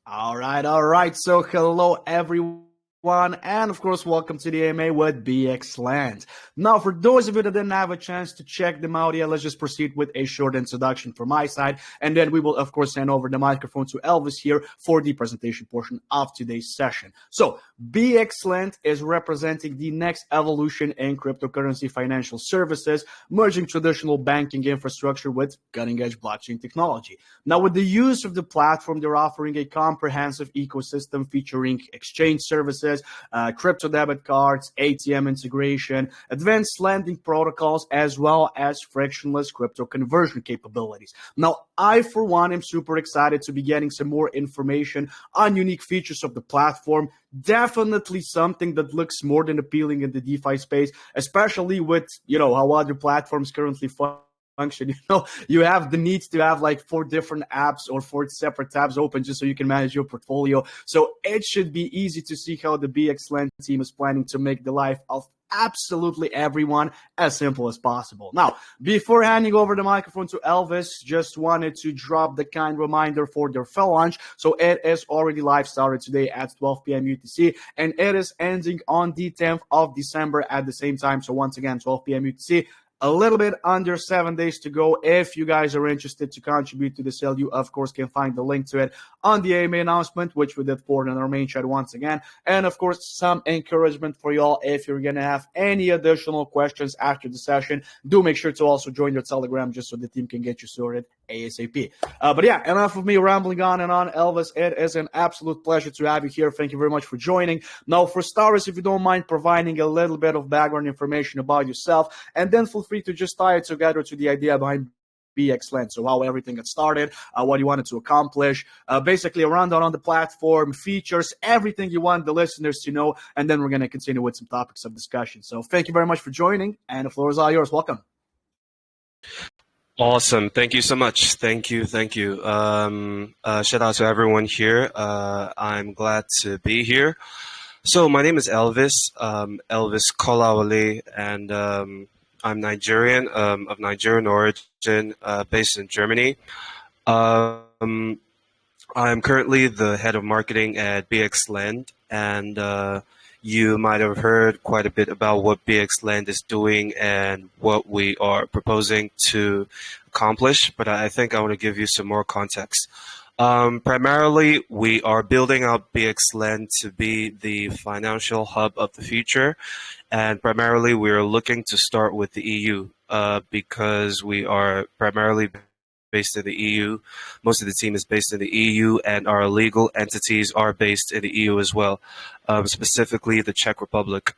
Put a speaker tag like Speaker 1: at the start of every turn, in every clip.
Speaker 1: All right. So hello everyone, and of course, welcome to the AMA with Bxlend. Now, for those of you that didn't have a chance to check them out yet, let's just proceed with a short introduction from my side, and then we will, of course, hand over the microphone to Elvis here for the presentation portion of today's session. So, Bxlend is representing the next evolution in cryptocurrency financial services, merging traditional banking infrastructure with cutting-edge blockchain technology. Now, with the use of the platform, they're offering a comprehensive ecosystem featuring exchange services, crypto debit cards, ATM integration, advanced lending protocols, as well as frictionless crypto conversion capabilities. Now, I, for one, am super excited to be getting some more information on unique features of the platform. Definitely something that looks more than appealing in the DeFi space, especially with, how other platforms currently function. You have the need to have like 4 different apps or 4 separate tabs open just so you can manage your portfolio. So it should be easy to see how the Bxlend team is planning to make the life of absolutely everyone as simple as possible. Now, before handing over the microphone to Elvis, just wanted to drop the kind reminder for their fell launch. So it is already live, started today at 12 p.m. UTC, and it is ending on the 10th of December at the same time. So once again, 12 p.m. UTC. A little bit under 7 days to go. If you guys are interested to contribute to the sale, you, of course, can find the link to it on the AMA announcement, which we did for in our main chat once again. And, of course, some encouragement for y'all. If you're going to have any additional questions after the session, do make sure to also join your Telegram just so the team can get you sorted ASAP. But yeah, enough of me rambling on and on. Elvis, it is an absolute pleasure to have you here. Thank you very much for joining. Now, for starters, if you don't mind providing a little bit of background information about yourself, and then feel free to just tie it together to the idea behind Bxlend. So how everything got started, what you wanted to accomplish, basically a rundown on the platform, features, everything you want the listeners to know, and then we're going to continue with some topics of discussion. So thank you very much for joining, and the floor is all yours. Welcome.
Speaker 2: Awesome. Thank you so much. Thank you. Shout out to everyone here. I'm glad to be here. So my name is Elvis, Elvis Kolawole, and I'm Nigerian, of Nigerian origin, based in Germany. I'm currently the head of marketing at Bxlend, and you might have heard quite a bit about what Bxlend is doing and what we are proposing to accomplish, but I think I want to give you some more context. Primarily, we are building out Bxlend to be the financial hub of the future, and primarily we are looking to start with the EU because we are primarily based in the EU. Most of the team is based in the EU, and our legal entities are based in the EU as well, specifically the Czech Republic.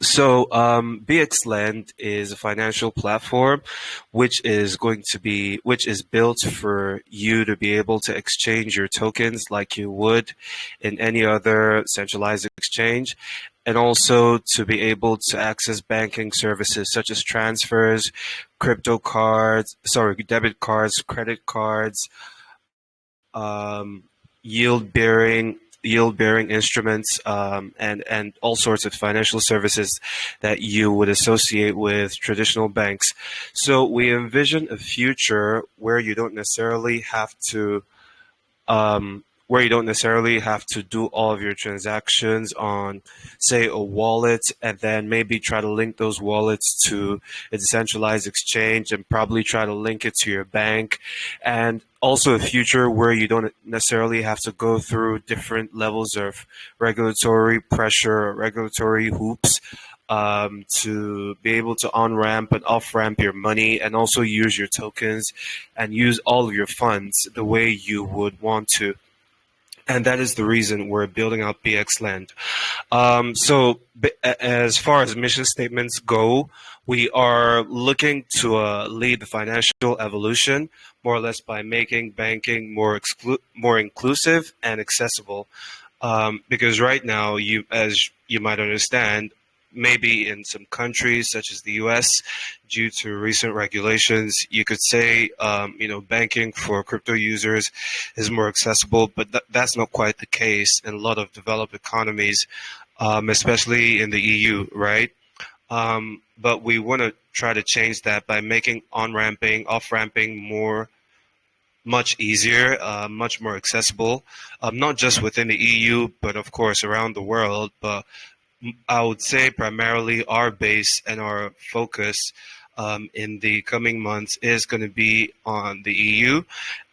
Speaker 2: So Bxlend is a financial platform which is built for you to be able to exchange your tokens like you would in any other centralized exchange, and also to be able to access banking services such as transfers, debit cards, credit cards, yield-bearing instruments, and all sorts of financial services that you would associate with traditional banks. So we envision a future where you don't necessarily have to do all of your transactions on, say, a wallet, and then maybe try to link those wallets to a decentralized exchange and probably try to link it to your bank. And also a future where you don't necessarily have to go through different levels of regulatory pressure or regulatory hoops to be able to on-ramp and off-ramp your money, and also use your tokens and use all of your funds the way you would want to. And that is the reason we're building out Bxlend. So as far as mission statements go, we are looking to lead the financial evolution, more or less by making banking more inclusive and accessible. Because right now, as you might understand, maybe in some countries such as the US, due to recent regulations, you could say, banking for crypto users is more accessible, but that's not quite the case in a lot of developed economies, especially in the EU, right? But we want to try to change that by making on-ramping, off-ramping more much easier, much more accessible, not just within the EU, but of course around the world. But I would say primarily our base and our focus in the coming months is going to be on the EU,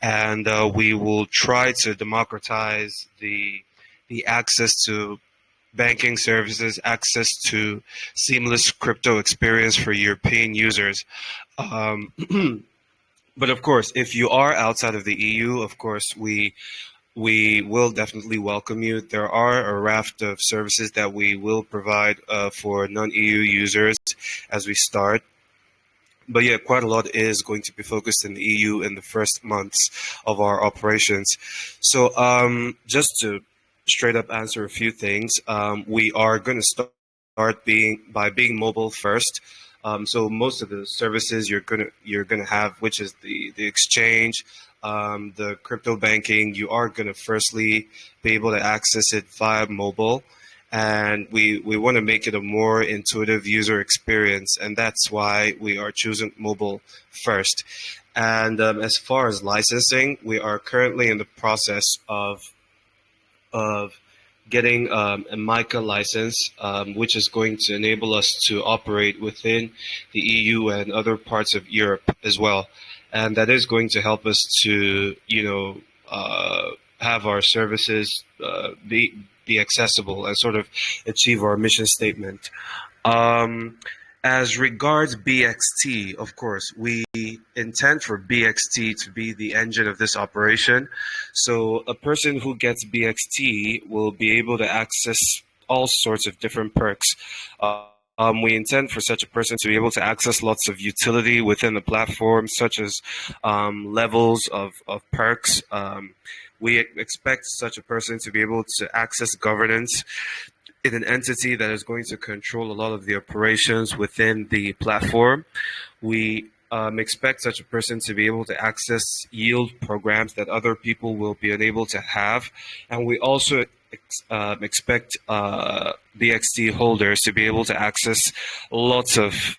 Speaker 2: and we will try to democratize the access to banking services, access to seamless crypto experience for European users. Um, but of course, if you are outside of the EU, of course, we will definitely welcome you. There are a raft of services that we will provide for non-EU users as we start. But yeah, quite a lot is going to be focused in the EU in the first months of our operations. So just to straight up answer a few things, we are going to start being mobile first. So most of the services you're gonna have, which is the exchange, the crypto banking, you are gonna firstly be able to access it via mobile, and we want to make it a more intuitive user experience, and that's why we are choosing mobile first. And as far as licensing, we are currently in the process of getting a MiCA license, which is going to enable us to operate within the EU and other parts of Europe as well. And that is going to help us to, have our services be accessible and sort of achieve our mission statement. Um, as regards BXT, of course, we intend for BXT to be the engine of this operation. So a person who gets BXT will be able to access all sorts of different perks. We intend for such a person to be able to access lots of utility within the platform, such as levels of perks. We expect such a person to be able to access governance in an entity that is going to control a lot of the operations within the platform. We expect such a person to be able to access yield programs that other people will be unable to have. And we also expect BXT holders to be able to access lots of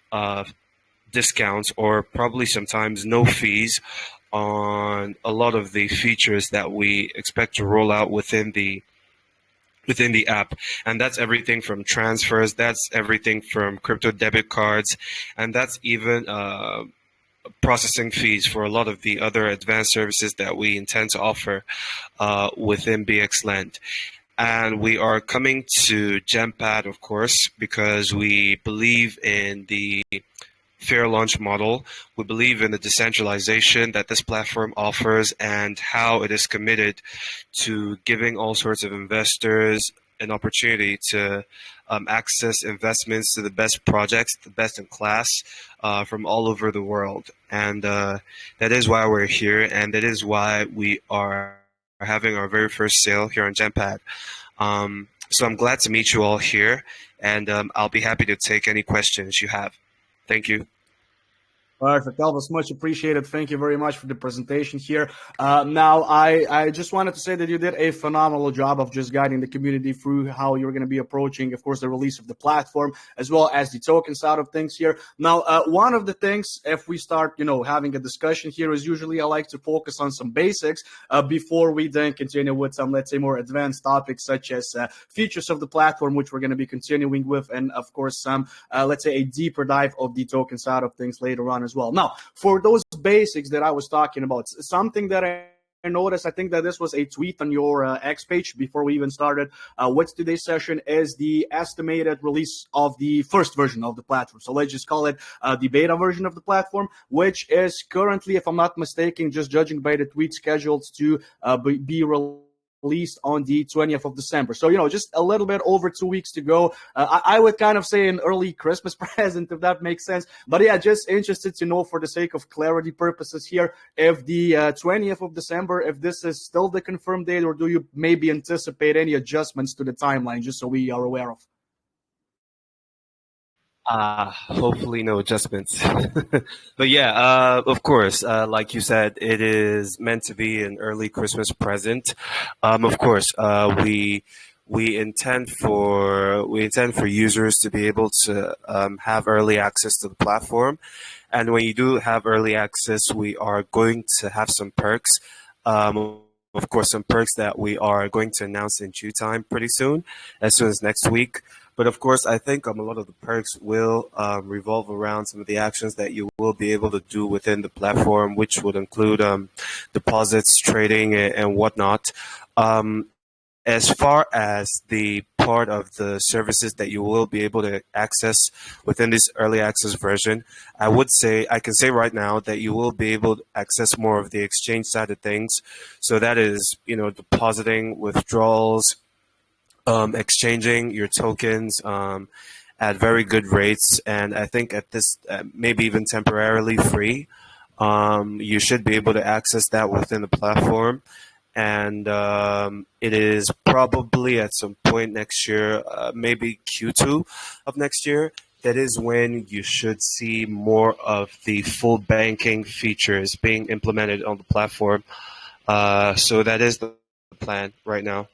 Speaker 2: discounts or probably sometimes no fees on a lot of the features that we expect to roll out within the app. And that's everything from transfers, that's everything from crypto debit cards, and that's even processing fees for a lot of the other advanced services that we intend to offer within Bxlend. And we are coming to GemPad, of course, because we believe in the fair launch model. We believe in the decentralization that this platform offers and how it is committed to giving all sorts of investors an opportunity to access investments to the best projects, the best in class from all over the world. And that is why we're here, and that is why we are having our very first sale here on GemPad. So I'm glad to meet you all here, and I'll be happy to take any questions you have. Thank you.
Speaker 1: Perfect, Elvis. Much appreciated. Thank you very much for the presentation here. Now, I just wanted to say that you did a phenomenal job of just guiding the community through how you're going to be approaching, of course, the release of the platform, as well as the token side of things here. Now, one of the things, if we start, having a discussion here, is usually I like to focus on some basics before we then continue with some, let's say, more advanced topics such as features of the platform, which we're going to be continuing with, and of course, some, let's say, a deeper dive of the token side of things later on as well. Now, for those basics that I was talking about, something that I noticed, I think that this was a tweet on your X page before we even started with today's session, is the estimated release of the first version of the platform. So let's just call it the beta version of the platform, which is currently, if I'm not mistaken, just judging by the tweet, scheduled to be released on the 20th of December. So, just a little bit over 2 weeks to go. I would kind of say an early Christmas present, if that makes sense. But yeah, just interested to know, for the sake of clarity purposes here, if the 20th of December, if this is still the confirmed date, or do you maybe anticipate any adjustments to the timeline, just so we are aware of?
Speaker 2: Hopefully no adjustments. But yeah, of course, like you said, it is meant to be an early Christmas present. Of course, we intend for users to be able to have early access to the platform, And when you do have early access, we are going to have some perks. Of course, some perks that we are going to announce in due time pretty soon, as soon as next week. But of course, I think a lot of the perks will revolve around some of the actions that you will be able to do within the platform, which would include deposits, trading, and whatnot. As far as the part of the services that you will be able to access within this early access version, I can say right now that you will be able to access more of the exchange side of things. So that is, depositing, withdrawals, exchanging your tokens at very good rates, and I think at this maybe even temporarily free. You should be able to access that within the platform, and it is probably at some point next year, maybe Q2 of next year. That is when you should see more of the full banking features being implemented on the platform. So that is the plan right now.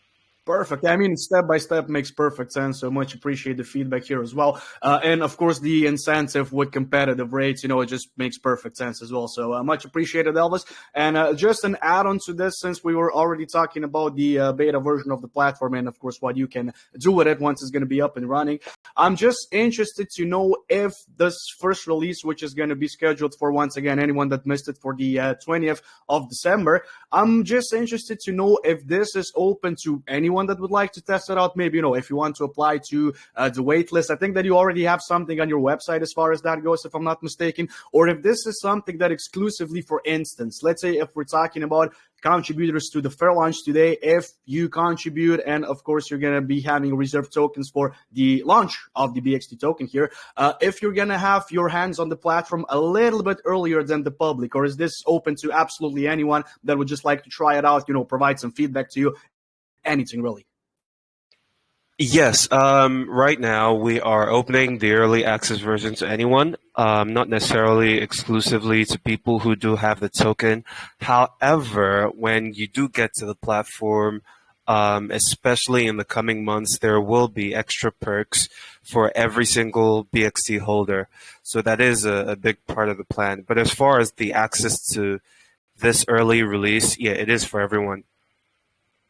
Speaker 1: Perfect. I mean, step by step makes perfect sense. So much appreciate the feedback here as well. And of course, the incentive with competitive rates, it just makes perfect sense as well. So much appreciated, Elvis. And just an add-on to this, since we were already talking about the beta version of the platform and, of course, what you can do with it once it's going to be up and running. I'm just interested to know if this first release, which is going to be scheduled for, once again, anyone that missed it, for the 20th of December, I'm just interested to know if this is open to anyone that would like to test it out. Maybe, if you want to apply to the waitlist. I think that you already have something on your website as far as that goes, if I'm not mistaken. Or if this is something that exclusively, for instance, let's say if we're talking about contributors to the fair launch today, if you contribute, and of course you're going to be having reserved tokens for the launch of the BXT token here, if you're going to have your hands on the platform a little bit earlier than the public, or is this open to absolutely anyone that would just like to try it out, provide some feedback to you, anything really?
Speaker 2: Yes, right now we are opening the early access version to anyone, not necessarily exclusively to people who do have the token. However, when you do get to the platform, especially in the coming months, there will be extra perks for every single BXT holder. So that is a big part of the plan. But as far as the access to this early release, yeah, it is for everyone.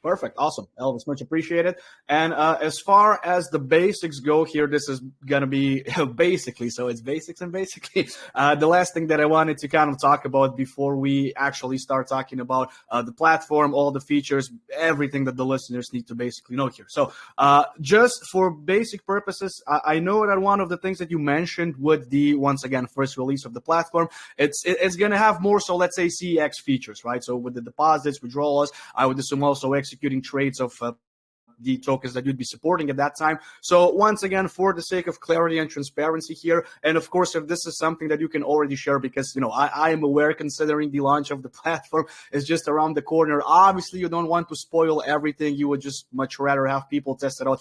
Speaker 1: Perfect. Awesome. Elvis, much appreciated. And as far as the basics go here, this is going to be basically, so it's basics and basically the last thing that I wanted to kind of talk about before we actually start talking about the platform, all the features, everything that the listeners need to basically know here. So just for basic purposes, I know that one of the things that you mentioned with the, once again, first release of the platform, it's going to have more, so let's say CX features, right? So with the deposits, withdrawals, I would assume also executing trades of the tokens that you'd be supporting at that time. So once again, for the sake of clarity and transparency here, and of course, if this is something that you can already share, because, I am aware, considering the launch of the platform is just around the corner. Obviously, you don't want to spoil everything. You would just much rather have people test it out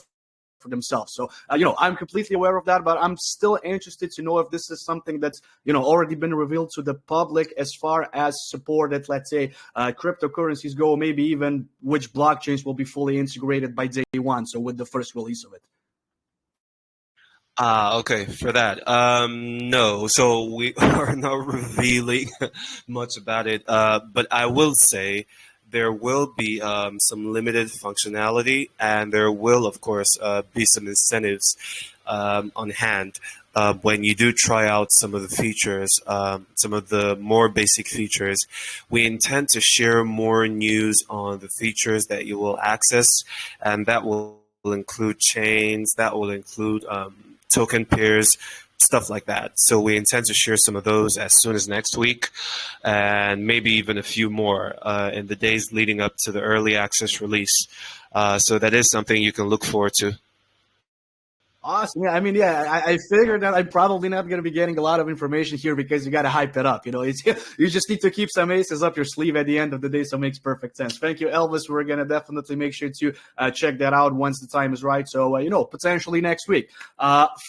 Speaker 1: for themselves. So, I'm completely aware of that, but I'm still interested to know if this is something that's, already been revealed to the public as far as supported, let's say, cryptocurrencies go, maybe even which blockchains will be fully integrated by day one. So with the first release of it.
Speaker 2: Okay, for that. No, so we are not revealing much about it, but I will say there will be some limited functionality, and there will, of course, be some incentives on hand when you do try out some of the features, some of the more basic features. We intend to share more news on the features that you will access, and that will include chains, that will include token pairs, stuff like that. So we intend to share some of those as soon as next week, and maybe even a few more in the days leading up to the early access release. So that is something you can look forward to.
Speaker 1: Awesome. Yeah, I figured that I'm probably not going to be getting a lot of information here because you got to hype it up. You just need to keep some aces up your sleeve at the end of the day, so it makes perfect sense. Thank you, Elvis. We're going to definitely make sure to check that out once the time is right. So, potentially next week.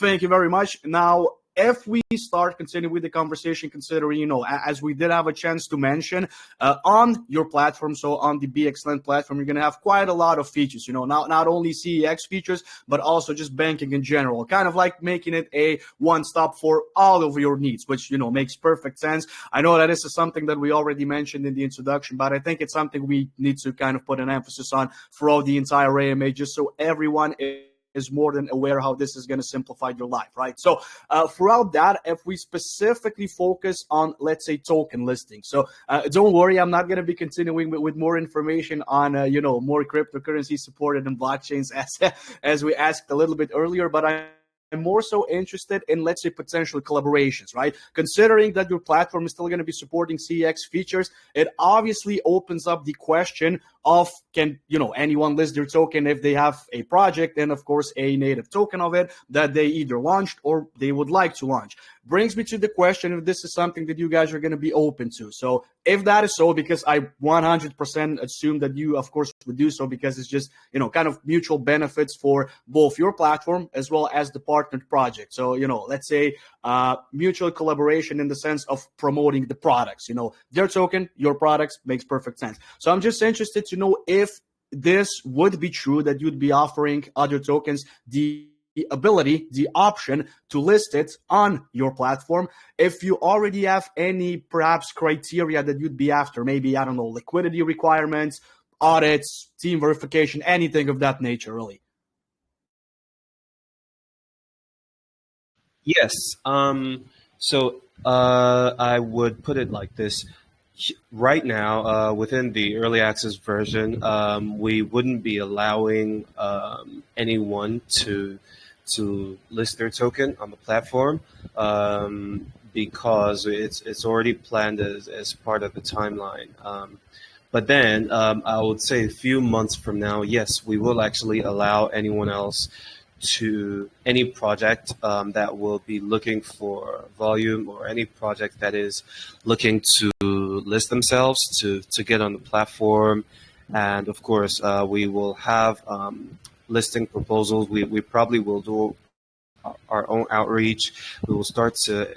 Speaker 1: Thank you very much. Now, if we start continuing with the conversation, considering, as we did have a chance to mention, on your platform, so on the Bxlend platform, you're going to have quite a lot of features, not only CEX features, but also just banking in general, kind of like making it a one-stop for all of your needs, which, makes perfect sense. I know that this is something that we already mentioned in the introduction, but I think it's something we need to kind of put an emphasis on throughout the entire AMA, just so everyone is more than aware how this is going to simplify your life, right? So throughout that, if we specifically focus on, let's say, token listing. So don't worry, I'm not going to be continuing with more information on, more cryptocurrency supported and blockchains as we asked a little bit earlier, but I'm more so interested in, let's say, potential collaborations, right? Considering that your platform is still going to be supporting CEX features, it obviously opens up the question of, can anyone list their token if they have a project and, of course, a native token of it that they either launched or they would like to launch. Brings me to the question if this is something that you guys are going to be open to. So if that is so, because I 100% assume that you, of course, would do so, because it's just, kind of mutual benefits for both your platform as well as the partnered project. So, let's say mutual collaboration in the sense of promoting the products, their token, your products, makes perfect sense. So I'm just interested to know if this would be true, that you'd be offering other tokens the ability, the option to list it on your platform. If you already have any perhaps criteria that you'd be after, maybe, I don't know, liquidity requirements, audits, team verification, anything of that nature, really.
Speaker 2: Yes. I would put it like this. Right now, within the early access version, we wouldn't be allowing anyone to list their token on the platform, because it's already planned as part of the timeline. But then I would say a few months from now, yes, we will actually allow anyone else to any project that will be looking for volume, or any project that is looking to list themselves to get on the platform. And of course, we will have listing proposals. We probably will do our own outreach. We will start to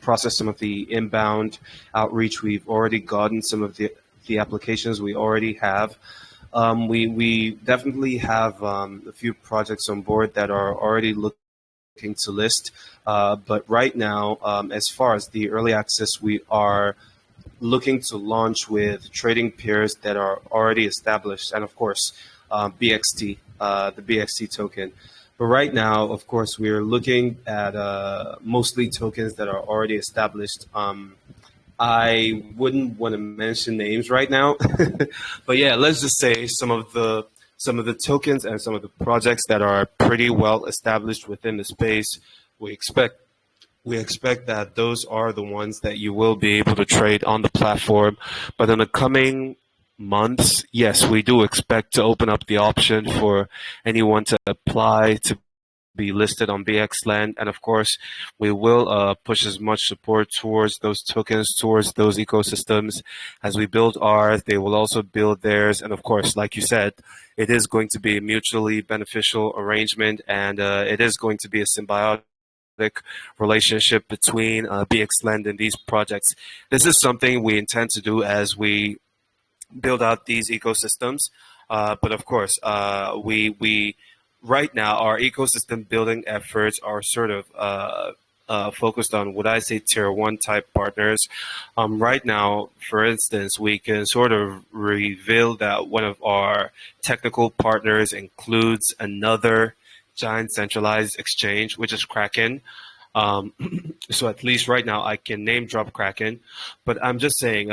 Speaker 2: process some of the inbound outreach. We've already gotten some of the applications we already have. We definitely have a few projects on board that are already looking to list. But right now, as far as the early access, we are looking to launch with trading pairs that are already established, and of course, BXT, the BXT token. But right now, of course, we're looking at mostly tokens that are already established. I wouldn't want to mention names right now, but yeah, let's just say some of the tokens and some of the projects that are pretty well established within the space. We expect that those are the ones that you will be able to trade on the platform. But in the coming months, yes, we do expect to open up the option for anyone to apply to be listed on Bxlend. And of course, we will push as much support towards those tokens, towards those ecosystems. As we build ours, they will also build theirs. And of course, like you said, it is going to be a mutually beneficial arrangement, and it is going to be a symbiotic relationship between Bxlend and these projects. This is something we intend to do as we build out these ecosystems. But of course, we right now, our ecosystem building efforts are sort of focused on what I say tier one type partners. Right now, for instance, we can sort of reveal that one of our technical partners includes another giant centralized exchange, which is Kraken. So at least right now, I can name drop Kraken, but I'm just saying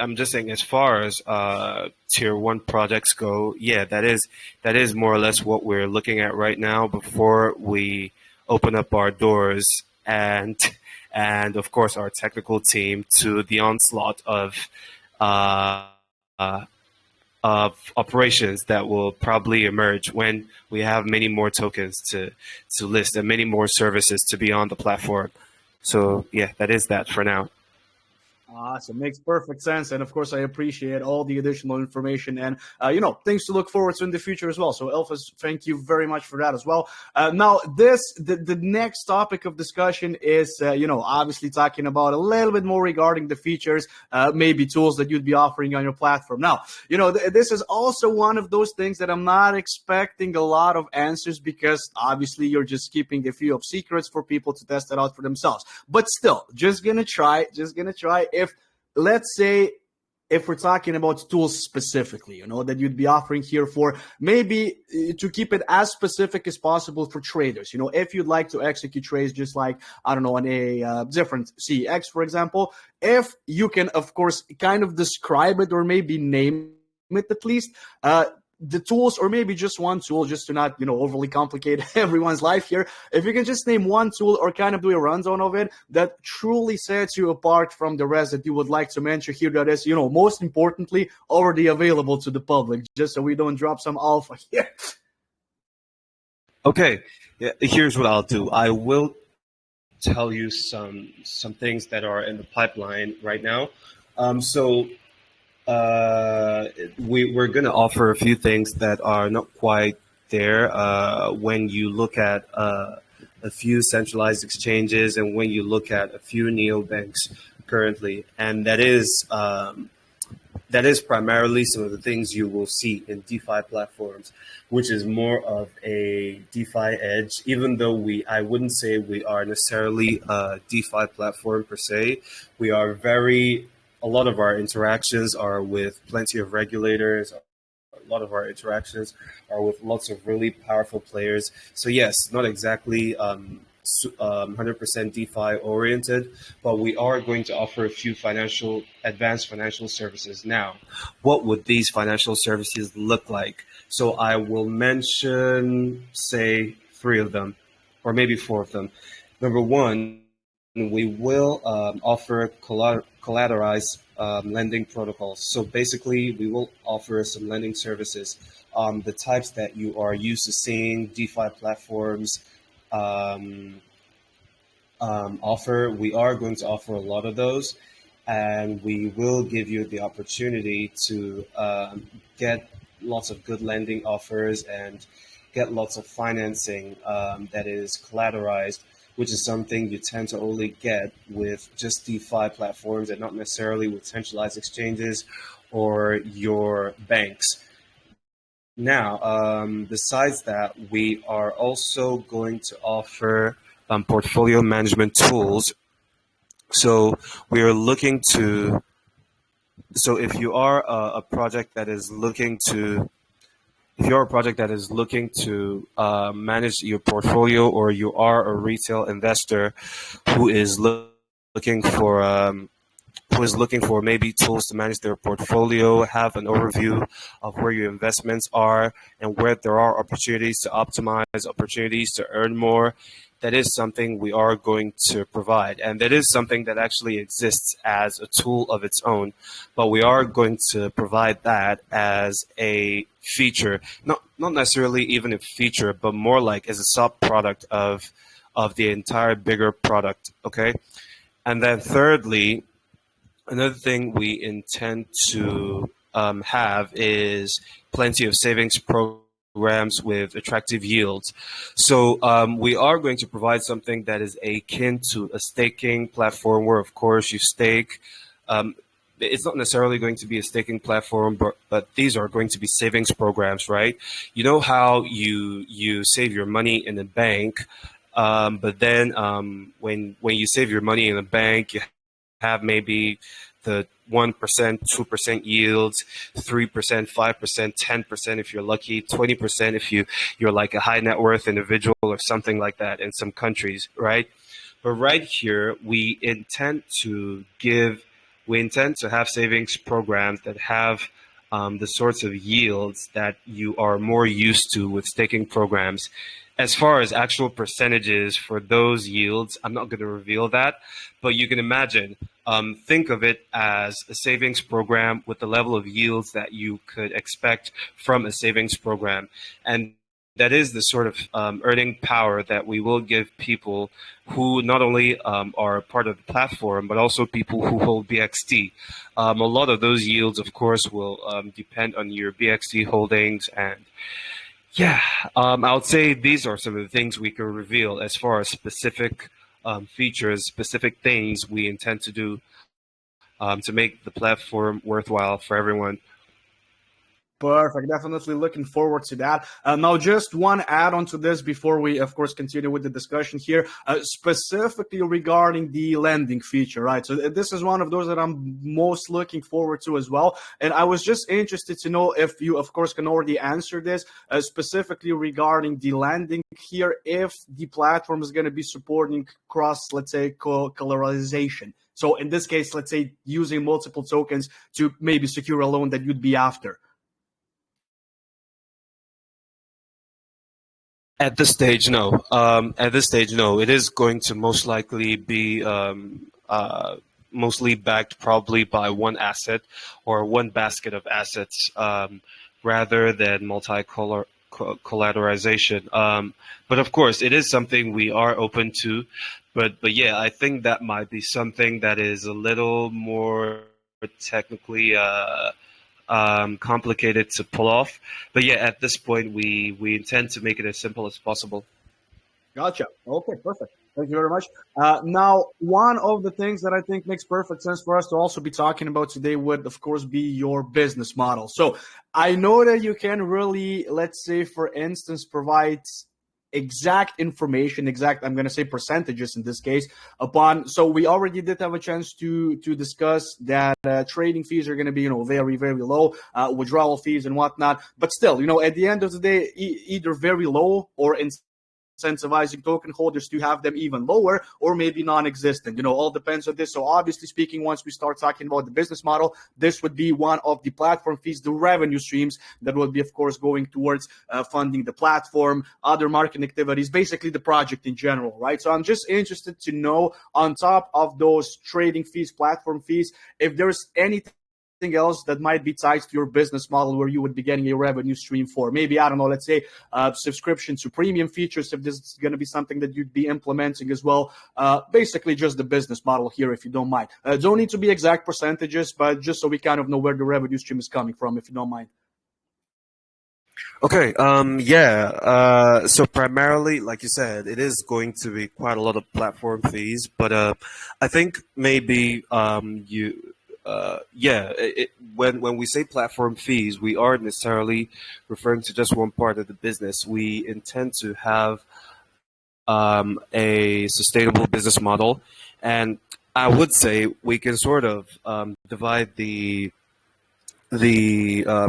Speaker 2: I'm just saying, as far as tier one projects go, yeah, that is more or less what we're looking at right now before we open up our doors and of course our technical team to the onslaught uh, of operations that will probably emerge when we have many more tokens to list and many more services to be on the platform. So yeah, that is that for now.
Speaker 1: Awesome. Makes perfect sense. And of course, I appreciate all the additional information and, things to look forward to in the future as well. So, Elphas, thank you very much for that as well. Now, the next topic of discussion is, obviously talking about a little bit more regarding the features, maybe tools that you'd be offering on your platform. Now, this is also one of those things that I'm not expecting a lot of answers because obviously you're just keeping a few of secrets for people to test it out for themselves. But still, just gonna try. If let's say if we're talking about tools specifically, that you'd be offering here for maybe to keep it as specific as possible for traders. If you'd like to execute trades just like, I don't know, on a different CEX, for example, if you can, of course, kind of describe it or maybe name it at least, the tools, or maybe just one tool, just to not overly complicate everyone's life here. If you can just name one tool or kind of do a rundown of it that truly sets you apart from the rest that you would like to mention here, that is most importantly already available to the public, just so we don't drop some alpha here.
Speaker 2: Okay, yeah, here's what I'll do. I will tell you some things that are in the pipeline right now. We're going to offer a few things that are not quite there when you look at a few centralized exchanges and when you look at a few neobanks currently, and that is primarily some of the things you will see in DeFi platforms, which is more of a DeFi edge. Even though I wouldn't say we are necessarily a DeFi platform per se, we are a lot of our interactions are with plenty of regulators. A lot of our interactions are with lots of really powerful players. So yes, not exactly 100% DeFi oriented, but we are going to offer a few advanced financial services. Now, what would these financial services look like? So I will mention, say, 3 of them, or maybe 4 of them. Number one, we will offer collateralized lending protocols. So basically, we will offer some lending services, the types that you are used to seeing DeFi platforms offer. We are going to offer a lot of those, and we will give you the opportunity to get lots of good lending offers and get lots of financing that is collateralized, which is something you tend to only get with just DeFi platforms and not necessarily with centralized exchanges or your banks. Now, besides that, we are also going to offer portfolio management tools. So we are looking to, so if you are a project that is looking to manage your portfolio, or you are a retail investor who is looking for maybe tools to manage their portfolio, have an overview of where your investments are and where there are opportunities to optimize, opportunities to earn more, that is something we are going to provide. And that is something that actually exists as a tool of its own, but we are going to provide that as a feature, not necessarily even a feature, but more like as a sub product of the entire bigger product. Okay. And then thirdly, another thing we intend to have is plenty of savings programs with attractive yields. So we are going to provide something that is akin to a staking platform where, of course, you stake. It's not necessarily going to be a staking platform, but these are going to be savings programs, right? You know how you save your money in a bank, but then when you save your money in a bank, you have maybe the 1%, 2% yields, 3%, 5%, 10% if you're lucky, 20% if you're like a high net worth individual or something like that in some countries, right? But right here, we intend to have savings programs that have the sorts of yields that you are more used to with staking programs. As far as actual percentages for those yields, I'm not going to reveal that, but you can imagine, think of it as a savings program with the level of yields that you could expect from a savings program. And that is the sort of earning power that we will give people who not only are part of the platform, but also people who hold BXT. A lot of those yields, of course, will depend on your BXT holdings. And yeah, I would say these are some of the things we can reveal as far as specific features, specific things we intend to do to make the platform worthwhile for everyone.
Speaker 1: Perfect. Definitely looking forward to that. Now, just one add-on to this before we, of course, continue with the discussion here, specifically regarding the lending feature, right? So this is one of those that I'm most looking forward to as well. And I was just interested to know if you, of course, can already answer this, specifically regarding the lending here, if the platform is going to be supporting cross, let's say, collateralization. So in this case, let's say using multiple tokens to maybe secure a loan that you'd be after.
Speaker 2: At this stage, no. At this stage, no. It is going to most likely be mostly backed probably by one asset or one basket of assets rather than multi-collateralization. But of course, it is something we are open to. But yeah, I think that might be something that is a little more technically complicated to pull off. But yeah, at this point, we intend to make it as simple as possible.
Speaker 1: Gotcha. Okay, perfect. Thank you very much. Now, one of the things that I think makes perfect sense for us to also be talking about today would, of course, be your business model. So I know that you can really, let's say, for instance, provide exact information, exact, I'm going to say percentages in this case, upon, so we already did have a chance to discuss that trading fees are going to be, very, very low, withdrawal fees and whatnot. But still, at the end of the day, either very low or incentivizing token holders to have them even lower or maybe non-existent. All depends on this. So obviously speaking, once we start talking about the business model, this would be one of the platform fees, the revenue streams that would be, of course, going towards funding the platform, other marketing activities, basically the project in general, right? So I'm just interested to know, on top of those trading fees, platform fees, if there's anything else that might be tied to your business model where you would be getting a revenue stream for. Maybe, I don't know, let's say subscription to premium features, if this is going to be something that you'd be implementing as well. Basically just the business model here, if you don't mind. Don't need to be exact percentages, but just so we kind of know where the revenue stream is coming from, if you don't mind.
Speaker 2: Okay. Yeah. So primarily, like you said, it is going to be quite a lot of platform fees, but I think maybe when we say platform fees, we aren't necessarily referring to just one part of the business. We intend to have a sustainable business model, and I would say we can sort of divide the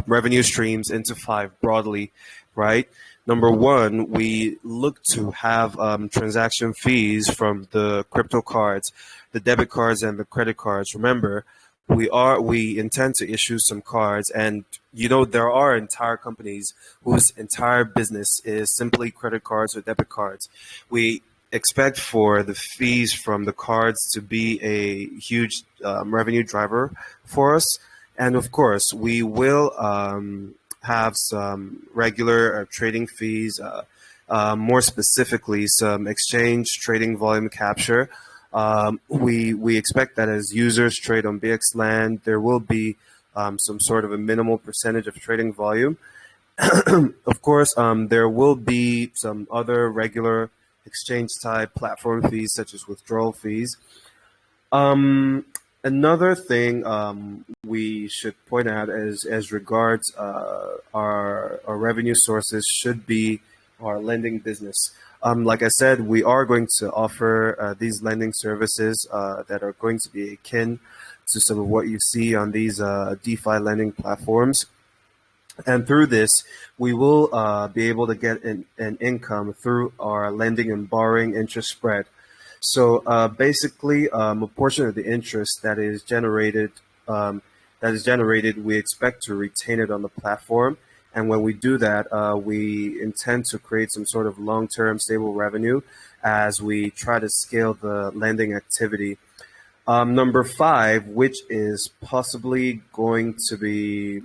Speaker 2: revenue streams into five broadly, right? Number one, we look to have transaction fees from the crypto cards, the debit cards, and the credit cards. Remember, we intend to issue some cards, and there are entire companies whose entire business is simply credit cards or debit cards. We expect for the fees from the cards to be a huge revenue driver for us. And of course, we will have some regular trading fees, more specifically, some exchange trading volume capture. We expect that as users trade on Bxlend, there will be some sort of a minimal percentage of trading volume. Of course, there will be some other regular exchange type platform fees, such as withdrawal fees. Another thing we should point out as regards our revenue sources should be our lending business. Like I said, we are going to offer these lending services that are going to be akin to some of what you see on these DeFi lending platforms. And through this, we will be able to get an income through our lending and borrowing interest spread. So basically, a portion of the interest that is generated, we expect to retain it on the platform. And when we do that, we intend to create some sort of long-term stable revenue as we try to scale the lending activity. Number five, which is possibly going to be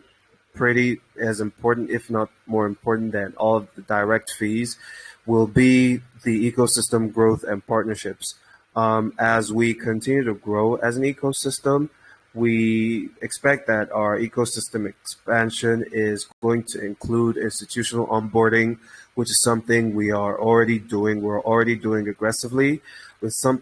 Speaker 2: pretty as important, if not more important than all of the direct fees, will be the ecosystem growth and partnerships. As we continue to grow as an ecosystem, we expect that our ecosystem expansion is going to include institutional onboarding, which is something we are already doing. We're already doing aggressively.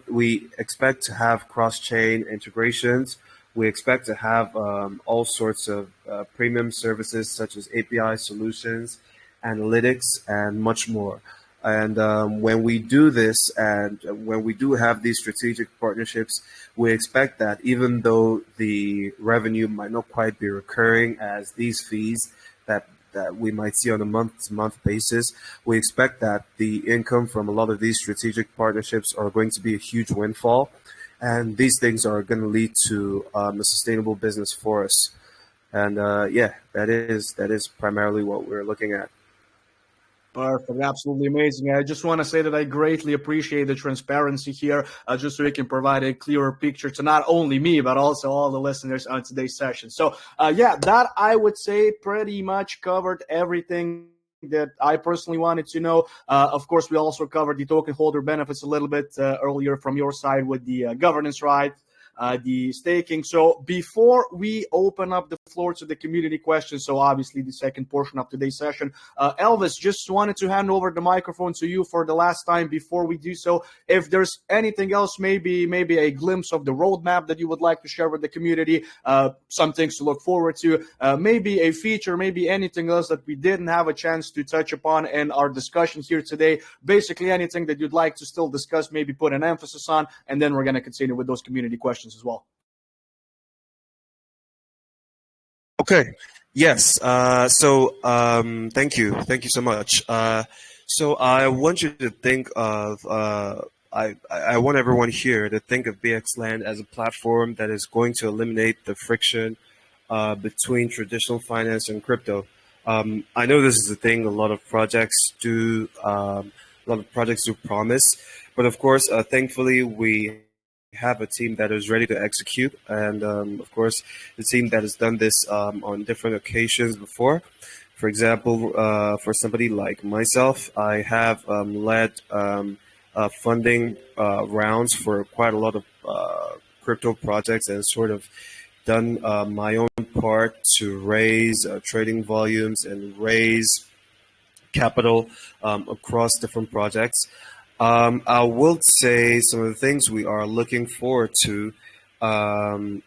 Speaker 2: We expect to have cross-chain integrations. We expect to have all sorts of premium services such as API solutions, analytics, and much more. And when we do this, and when we do have these strategic partnerships, we expect that even though the revenue might not quite be recurring as these fees that we might see on a month-to-month basis, we expect that the income from a lot of these strategic partnerships are going to be a huge windfall. And these things are going to lead to a sustainable business for us. And yeah, that is primarily what we're looking at.
Speaker 1: Perfect. Absolutely amazing. I just want to say that I greatly appreciate the transparency here, just so we can provide a clearer picture to not only me, but also all the listeners on today's session. So, yeah, that I would say pretty much covered everything that I personally wanted to know. Of course, we also covered the token holder benefits a little bit earlier from your side with the governance right, the staking. So before we open up the floor to the community questions, so obviously the second portion of today's session, Elvis, just wanted to hand over the microphone to you for the last time before we do so. If there's anything else, maybe a glimpse of the roadmap that you would like to share with the community, some things to look forward to, maybe a feature, maybe anything else that we didn't have a chance to touch upon in our discussion here today, basically anything that you'd like to still discuss, maybe put an emphasis on, and then we're going to continue with those community questions as well.
Speaker 2: Okay. Yes. Thank you. Thank you so much. So I want you to think of, I want everyone here to think of Bxlend as a platform that is going to eliminate the friction between traditional finance and crypto. I know this is a thing a lot of projects do, promise, but of course, thankfully, we have a team that is ready to execute, and of course, the team that has done this on different occasions before. For example, for somebody like myself, I have led funding rounds for quite a lot of crypto projects and sort of done my own part to raise trading volumes and raise capital across different projects. I will say some of the things we are looking forward to. As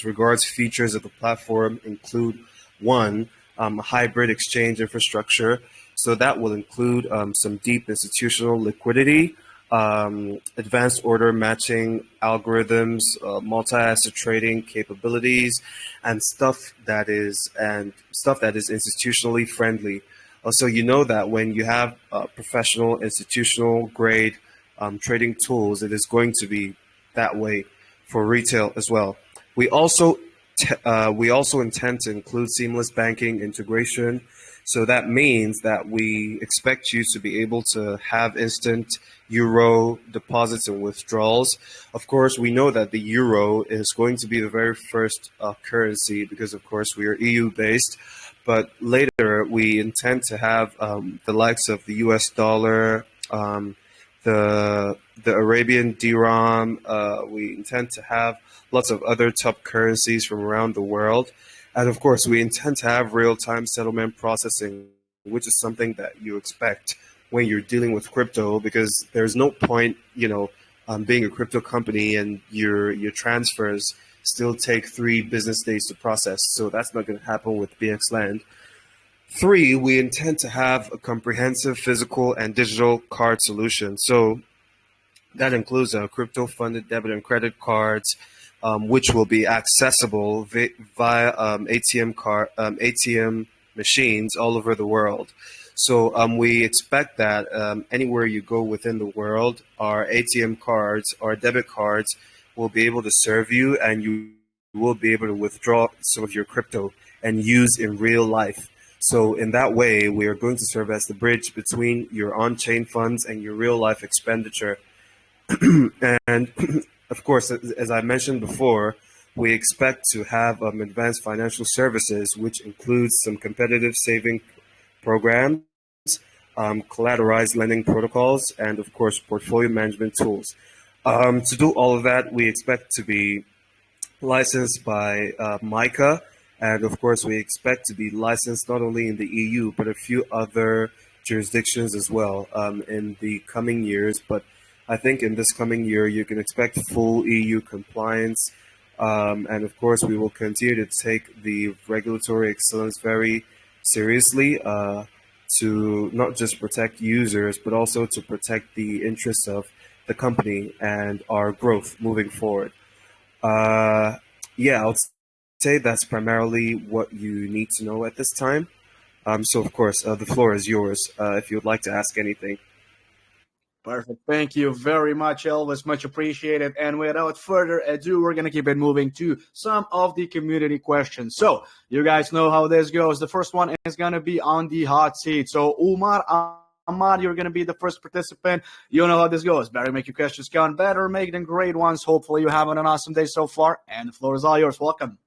Speaker 2: regards features of the platform include one, hybrid exchange infrastructure. So that will include some deep institutional liquidity, advanced order matching algorithms, multi-asset trading capabilities, and stuff that is institutionally friendly. Also, you know that when you have professional, institutional grade trading tools, it is going to be that way for retail as well. We also intend to include seamless banking integration. So that means that we expect you to be able to have instant euro deposits and withdrawals. Of course, we know that the euro is going to be the very first currency because, of course, we are EU based. But later, we intend to have the likes of the US dollar, the Arabian dirham. We intend to have lots of other top currencies from around the world. And of course, we intend to have real-time settlement processing, which is something that you expect when you're dealing with crypto, because there's no point, being a crypto company and your transfers still take 3 business days to process. So that's not going to happen with Bxlend. 3, we intend to have a comprehensive physical and digital card solution. So that includes crypto-funded debit and credit cards, which will be accessible via ATM machines all over the world. So we expect that anywhere you go within the world, our ATM cards, our debit cards will be able to serve you, and you will be able to withdraw some of your crypto and use in real life. So in that way, we are going to serve as the bridge between your on-chain funds and your real-life expenditure. And of course, as I mentioned before, we expect to have advanced financial services, which includes some competitive saving programs, collateralized lending protocols, and of course, portfolio management tools. To do all of that, we expect to be licensed by MICA, and of course, we expect to be licensed not only in the EU but a few other jurisdictions as well in the coming years. But I think in this coming year, you can expect full EU compliance. And of course, we will continue to take the regulatory excellence very seriously to not just protect users, but also to protect the interests of the company and our growth moving forward. Uh, yeah, I would say that's primarily what you need to know at this time. So, of course, the floor is yours if you would like to ask anything.
Speaker 1: Perfect. Thank you very much, Elvis. Much appreciated. And without further ado, we're going to keep it moving to some of the community questions. So you guys know how this goes. The first one is going to be on the hot seat. So Umar Ahmad, you're going to be the first participant. You know how this goes. Better make your questions count. Better make them great ones. Hopefully you're having an awesome day so far. And the floor is all yours. Welcome.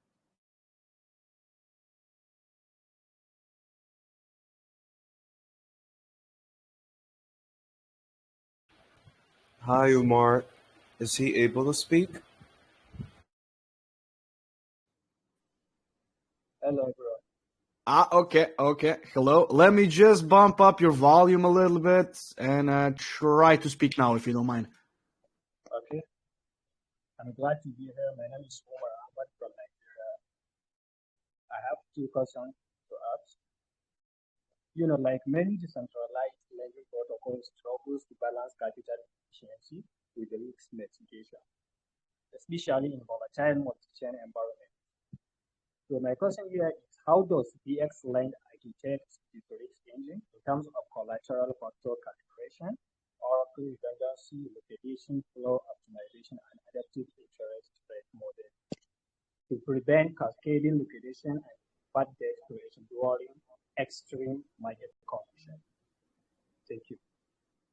Speaker 2: Hi, Umar. Is he able to speak?
Speaker 3: Hello, bro.
Speaker 1: Okay. Hello. Let me just bump up your volume a little bit and try to speak now, if you don't mind.
Speaker 3: Okay. I'm glad to be here. My name is Omar Ahmad from Nigeria. I have two questions to ask. Like many decentralized lending protocols struggles to balance capital efficiency with the risk mitigation, especially in volatile multi-chain environment. So my question here is, how does Bxlend architect the risk engine in terms of collateral factor calculation, Oracle redundancy, liquidation flow optimization, and adaptive interest rate model to prevent cascading liquidation and bad debt creation during extreme market conditions? Thank you.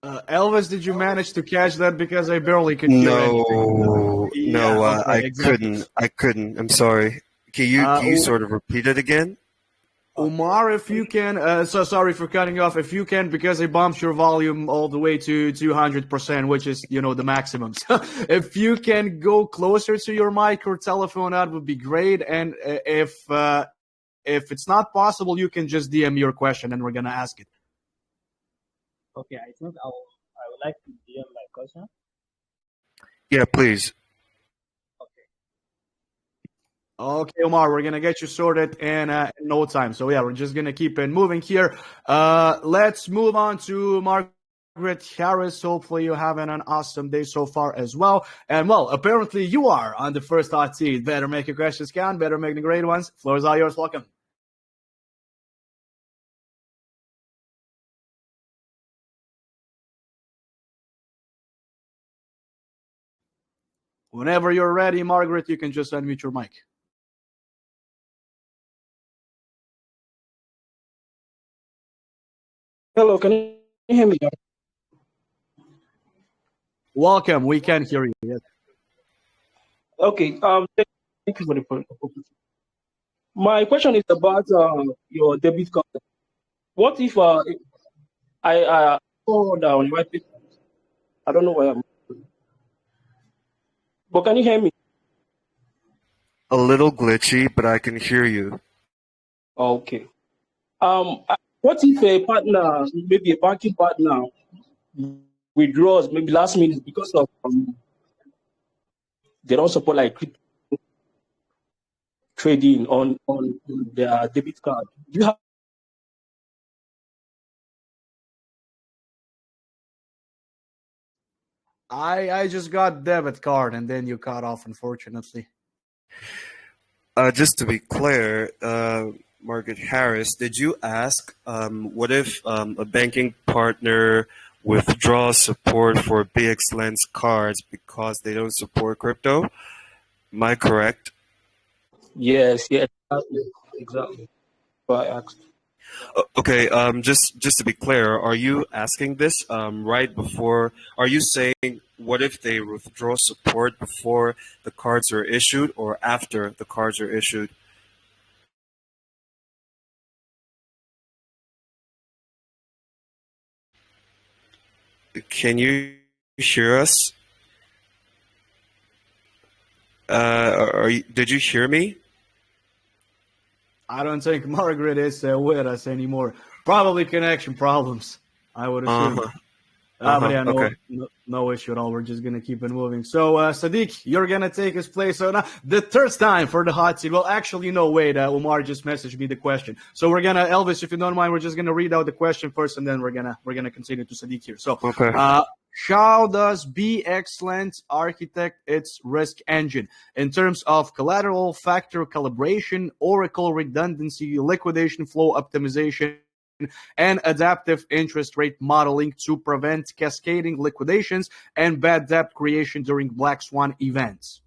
Speaker 1: Elvis, did you manage to catch that? Because I barely could hear anything. Yeah,
Speaker 2: I
Speaker 1: okay, exactly.
Speaker 2: couldn't. I couldn't. I'm sorry. Can you
Speaker 1: Uh,
Speaker 2: sort of repeat it again?
Speaker 1: Umar, if you can, so sorry for cutting off. If you can, because I bumped your volume all the way to 200%, which is, the maximum. So if you can go closer to your mic or telephone, that would be great. And if it's not possible, you can just DM your question and we're gonna ask it.
Speaker 3: Okay, I think I would like to DM my question.
Speaker 2: Yeah, please.
Speaker 3: Okay.
Speaker 1: Okay, Omar, we're gonna get you sorted in no time. So yeah, we're just gonna keep it moving here. Let's move on to Margaret Harris. Hopefully you're having an awesome day so far as well. And well, apparently you are on the first hot seat. Better make your questions count. Better make the great ones. Floor is all yours. Welcome. Whenever you're ready, Margaret, you can just unmute your mic.
Speaker 4: Hello, can you hear me?
Speaker 1: Welcome. We can hear you. Yes.
Speaker 4: Okay. Thank you for the point. My question is about your debit card. What if I go down right? I don't know where I'm. But can you hear me?
Speaker 2: A little glitchy, but I can hear you.
Speaker 4: Okay. What if a partner, maybe a banking partner, withdraws maybe last minute because of they don't support like crypto trading on their debit card? Do you have
Speaker 1: I just got debit card and then you cut off, unfortunately.
Speaker 2: Just to be clear, Margaret Harris, did you ask what if a banking partner withdraws support for Bxlend's cards because they don't support crypto? Am I correct?
Speaker 4: Yes, exactly. Exactly. So I asked.
Speaker 2: Okay, just to be clear, are you asking this right before? Are you saying what if they withdraw support before the cards are issued or after the cards are issued? Can you hear us? Did you hear me?
Speaker 1: I don't think Margaret is with us anymore. Probably connection problems, I would assume.
Speaker 2: Uh-huh.
Speaker 1: But
Speaker 2: Uh-huh.
Speaker 1: yeah,
Speaker 2: Okay.
Speaker 1: no issue at all. We're just gonna keep it moving. So, Sadiq, you're gonna take his place. So now the third time for the hot seat. Well, actually, no, wait. Umar just messaged me the question. So we're gonna, Elvis, if you don't mind, we're just gonna read out the question first, and then we're gonna continue to Sadiq here. So,
Speaker 2: Okay.
Speaker 1: how does Bxlend architect its risk engine in terms of collateral factor calibration, Oracle redundancy, liquidation flow optimization, and adaptive interest rate modeling to prevent cascading liquidations and bad debt creation during black swan events?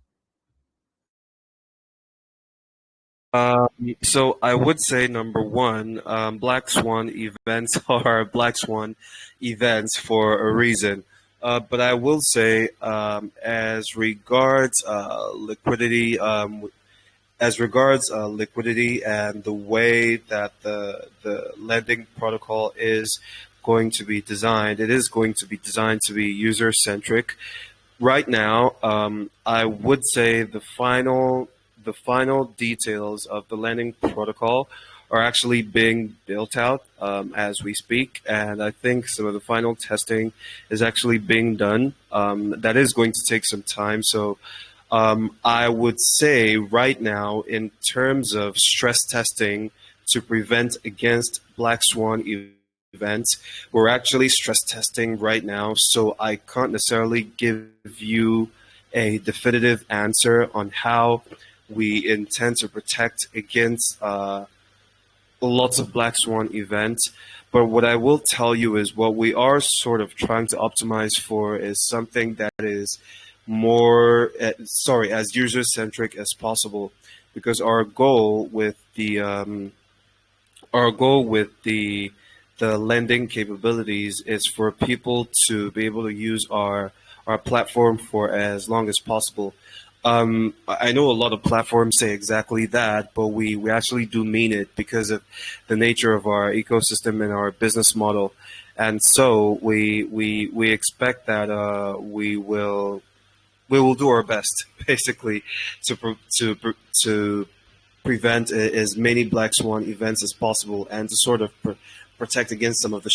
Speaker 2: So I would say number one, Black Swan events are Black Swan events for a reason. But I will say, liquidity and the way that the lending protocol is going to be designed, it is going to be designed to be user centric. Right now, I would say the final details of the lending protocol are actually being built out as we speak, and I think some of the final testing is actually being done. That is going to take some time, so I would say right now, in terms of stress testing to prevent against black swan events, we're actually stress testing right now. So I can't necessarily give you a definitive answer on how we intend to protect against lots of black swan events. But what I will tell you is what we are sort of trying to optimize for is something that is more, as user centric as possible, because our goal with the lending capabilities is for people to be able to use our platform for as long as possible. I know a lot of platforms say exactly that, but we actually do mean it because of the nature of our ecosystem and our business model. And so we expect that we will do our best, basically, to prevent as many black swan events as possible and to sort of protect against some of the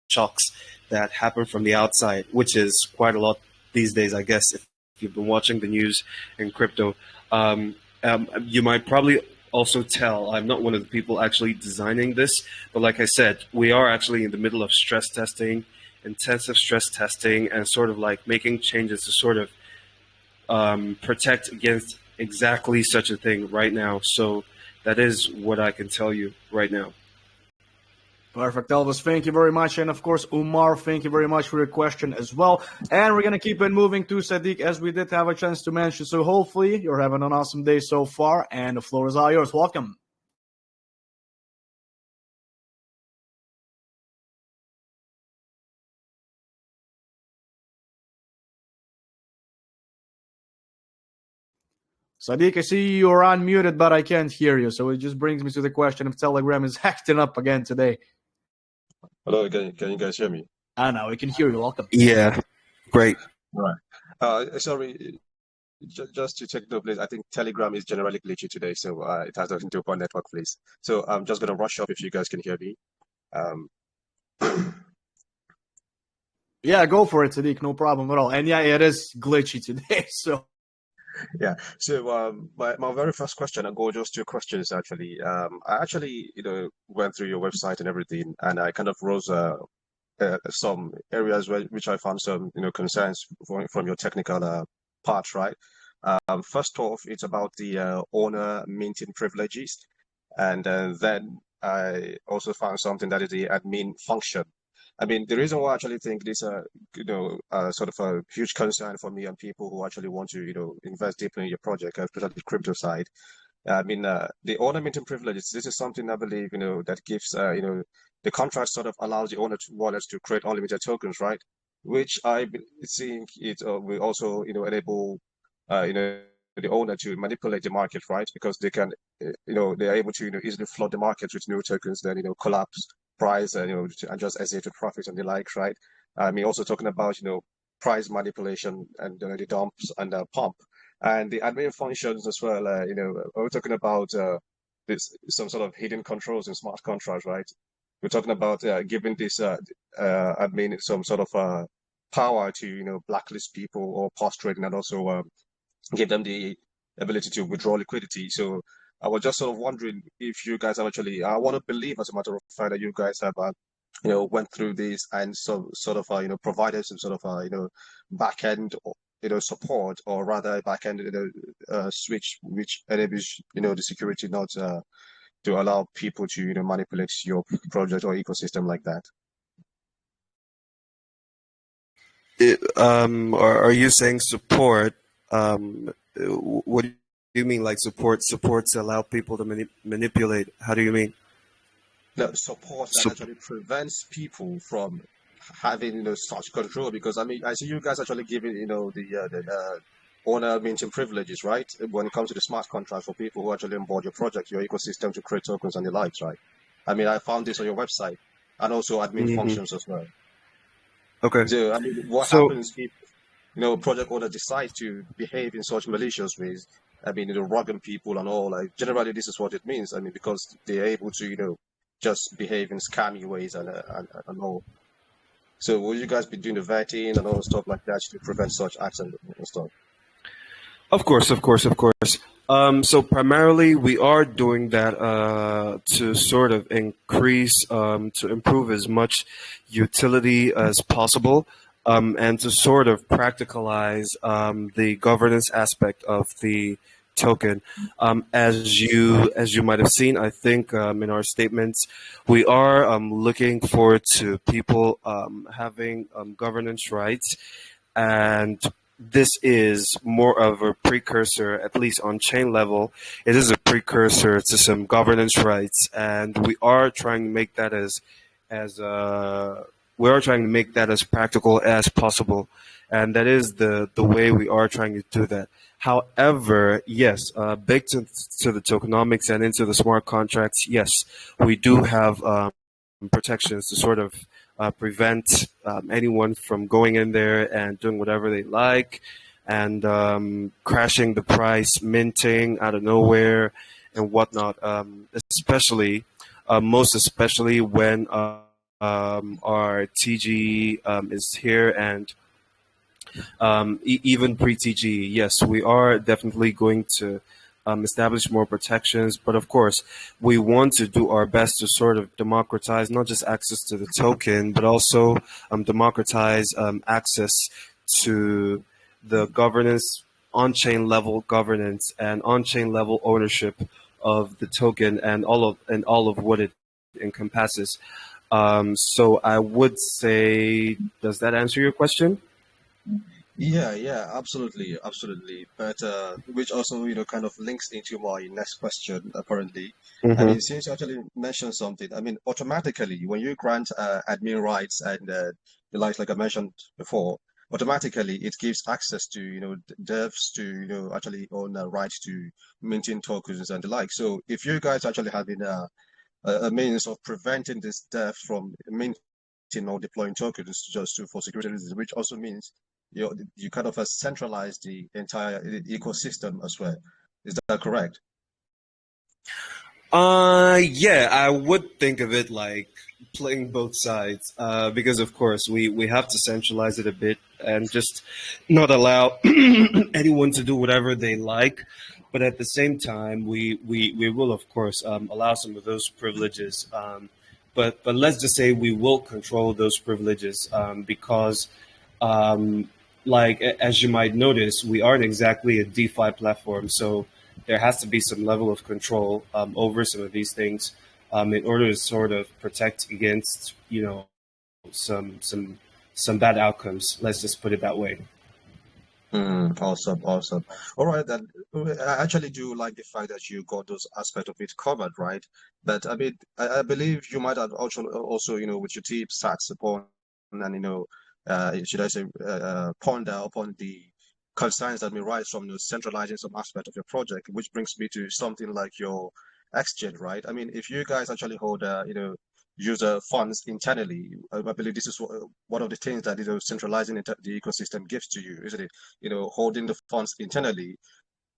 Speaker 2: shocks that happen from the outside, which is quite a lot these days, I guess, if you've been watching the news in crypto. You might probably also tell I'm not one of the people actually designing this, but like I said, we are actually in the middle of stress testing, intensive stress testing, and sort of like making changes to sort of protect against exactly such a thing right now. So that is what I can tell you right now.
Speaker 1: Perfect, Elvis. Thank you very much. And of course, Umar, thank you very much for your question as well. And we're going to keep it moving to Sadiq as we did have a chance to mention. So hopefully you're having an awesome day so far. And the floor is all yours. Welcome. Sadiq, I see you're unmuted, but I can't hear you. So it just brings me to the question if Telegram is acting up again today.
Speaker 5: Hello, can you guys hear me?
Speaker 1: Now we can hear you. Welcome.
Speaker 2: Yeah, great.
Speaker 5: Right. Sorry, just to take the place, I think Telegram is generally glitchy today, so it has nothing to do with our network, please. So I'm just gonna rush up if you guys can hear me. Um,
Speaker 1: Yeah, go for it, Sadiq. No problem at all. And yeah, it is glitchy today. So
Speaker 5: yeah. So my very first question, I'll go just two questions actually. I actually went through your website and everything, and I kind of rose some areas which I found some concerns from your technical part, right? First off, it's about the owner minting privileges, and then I also found something that is the admin function. I mean, the reason why I actually think this, sort of a huge concern for me and people who actually want to, invest deeply in your project, especially the crypto side, I mean, the owner minting privileges, this is something I believe, that gives, the contract sort of allows the owner wallets to create unlimited tokens, right? Which think it will also, enable, the owner to manipulate the market, right? Because they can, they're able to, easily flood the market with new tokens, then, collapse price, and just exit with profit and the likes, right? I mean, also talking about, price manipulation and the dumps and pump and the admin functions as well. We're talking about this some sort of hidden controls in smart contracts, right? We're talking about giving this admin some sort of power to blacklist people or post trading, and also give them the ability to withdraw liquidity. So I was just sort of wondering if you guys have actually. I want to believe, as a matter of fact, that you guys have. Went through this and so sort of provided some sort of back end support, or rather back-end switch, which enables the security nodes to allow people to manipulate your project or ecosystem like that.
Speaker 2: Are you saying support? What do you mean, like support? Support to allow people to manipulate? How do you mean?
Speaker 5: The support that actually prevents people from having such control, because I mean I see you guys actually giving the owner minting privileges, right? When it comes to the smart contracts for people who actually onboard your project, your ecosystem, to create tokens and the likes, right? I mean, I found this on your website, and also admin functions as well.
Speaker 2: Okay.
Speaker 5: So I mean, what happens if project owner decides to behave in such malicious ways? I mean, robbing people and all. Like, generally, this is what it means. I mean, because they're able to just behave in scammy ways and all. So will you guys be doing the vetting and all stuff like that to prevent such acts and stuff?
Speaker 2: Of course. So primarily we are doing that to sort of increase, to improve as much utility as possible, and to sort of practicalize the governance aspect of the token. As you might have seen, I think in our statements, we are looking forward to people having governance rights, and this is more of a precursor, at least on chain level. It is a precursor to some governance rights, and we are trying to make that as practical as possible, and that is the way we are trying to do that. However, yes, baked into the tokenomics and into the smart contracts, yes, we do have protections to sort of prevent anyone from going in there and doing whatever they like, and crashing the price, minting out of nowhere, and whatnot. Most especially when our TG is here, and even pre-TG, yes, we are definitely going to establish more protections. But of course, we want to do our best to sort of democratize not just access to the token, but also democratize access to the governance, on-chain level governance, and on-chain level ownership of the token, and all of what it encompasses. So I would say, does that answer your question?
Speaker 5: Yeah, absolutely. But which also, kind of links into my next question, apparently. I mean, since you actually mentioned something, I mean, automatically, when you grant admin rights and the likes, like I mentioned before, automatically it gives access to, devs to, actually own the rights to minting tokens and the like. So if you guys actually having a means of preventing this dev from minting or deploying tokens just for security reasons, which also means you kind of centralize the entire ecosystem as well. Is that correct?
Speaker 2: Yeah, I would think of it like playing both sides, because of course we have to centralize it a bit and just not allow anyone to do whatever they like. But at the same time, we will of course allow some of those privileges. But let's just say we will control those privileges, because like as you might notice, we aren't exactly a DeFi platform, so there has to be some level of control over some of these things in order to sort of protect against some bad outcomes. Let's just put it that way.
Speaker 5: Awesome, awesome. All right, then. I actually do like the fact that you got those aspects of it covered, right? But I mean, I believe you might have also, with your team sat upon and, should I say, ponder upon the concerns that may rise from, centralizing some aspect of your project, which brings me to something like your exchange, right? I mean, if you guys actually hold, user funds internally, I believe this is one of the things that, centralizing the ecosystem gives to you, isn't it? Holding the funds internally.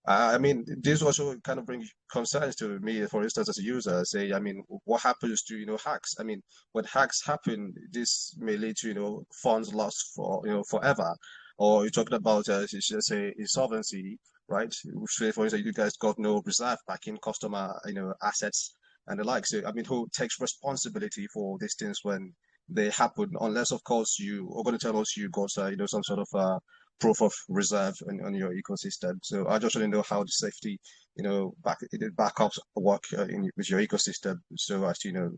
Speaker 5: I mean, this also kind of brings concerns to me, for instance, as a user, say, I mean, what happens to, hacks? I mean, when hacks happen, this may lead to, funds lost for, forever. Or you're talking about, say, insolvency, right? Say, for instance, you guys got no reserve backing customer, assets and the like. So, I mean, who takes responsibility for these things when they happen? Unless, of course, you are going to tell us you got, some sort of proof of reserve on your ecosystem. So I just want to know how the safety, backups work with your ecosystem, so as to,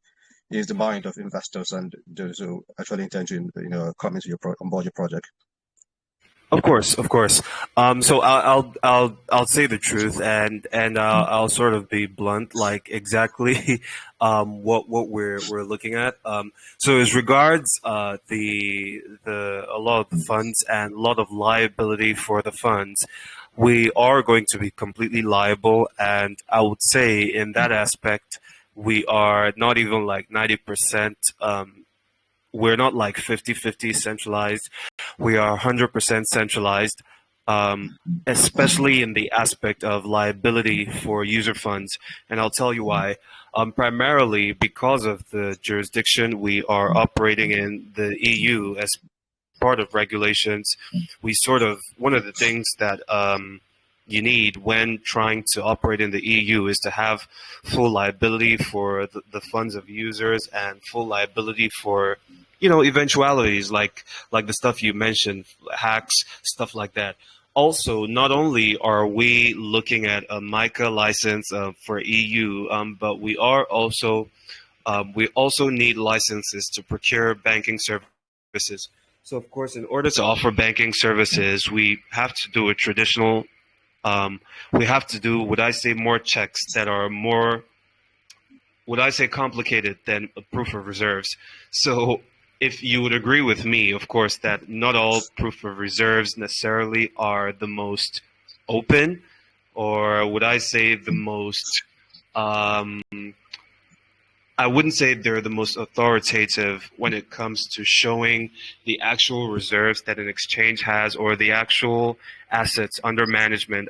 Speaker 5: ease the mind of investors and those who actually intend to, come into onboard your project.
Speaker 2: Of course, of course. So I'll say the truth, and I'll sort of be blunt, like exactly what we're looking at. So as regards the a lot of the funds and a lot of liability for the funds, we are going to be completely liable, and I would say in that aspect, we are not even like 90%. We're not like 50-50 centralized. We are 100% centralized, especially in the aspect of liability for user funds. And I'll tell you why. Primarily because of the jurisdiction we are operating in the EU as part of regulations. One of the things that you need when trying to operate in the EU is to have full liability for the funds of users and full liability for eventualities like the stuff you mentioned, hacks, stuff like that. Also, not only are we looking at a MiCA license for EU, but we also need licenses to procure banking services. So, of course, in order to offer banking services, we have to do a traditional. We have to do, would I say, more checks that are more, would I say, complicated than a proof of reserves. So if you would agree with me, of course, that not all proof of reserves necessarily are the most open, or would I say the most, I wouldn't say they're the most authoritative when it comes to showing the actual reserves that an exchange has or the actual assets under management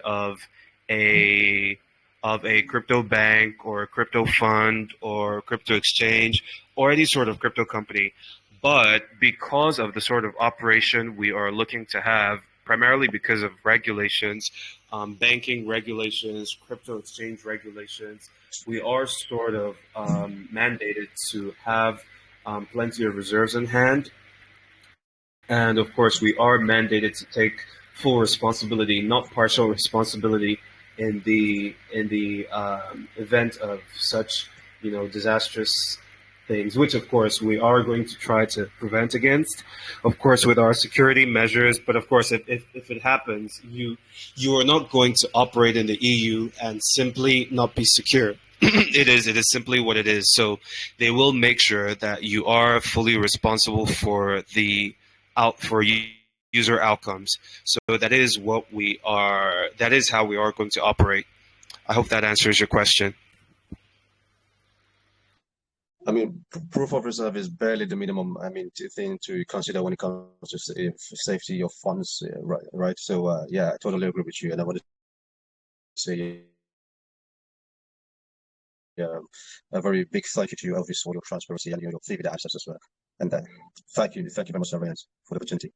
Speaker 2: a of a crypto bank or a crypto fund or crypto exchange or any sort of crypto company. But because of the sort of operation we are looking to have, primarily because of regulations, banking regulations, crypto exchange regulations, we are sort of mandated to have plenty of reserves in hand. And of course, we are mandated to take full responsibility, not partial responsibility, in the event of such disastrous things, which of course we are going to try to prevent against, of course with our security measures. But of course, if it happens, you are not going to operate in the EU and simply not be secure. It is simply what it is. So they will make sure that you are fully responsible for user outcomes. So that is what we are. That is how we are going to operate. I hope that answers your question.
Speaker 5: I mean, proof of reserve is barely the minimum, I mean, thing to consider when it comes to safety of funds, right? Right. So, yeah, I totally agree with you. And I want to say, a very big thank you to you, Elvis, for your transparency and your vivid answers as well. And thank you very much, Ryan, for the opportunity.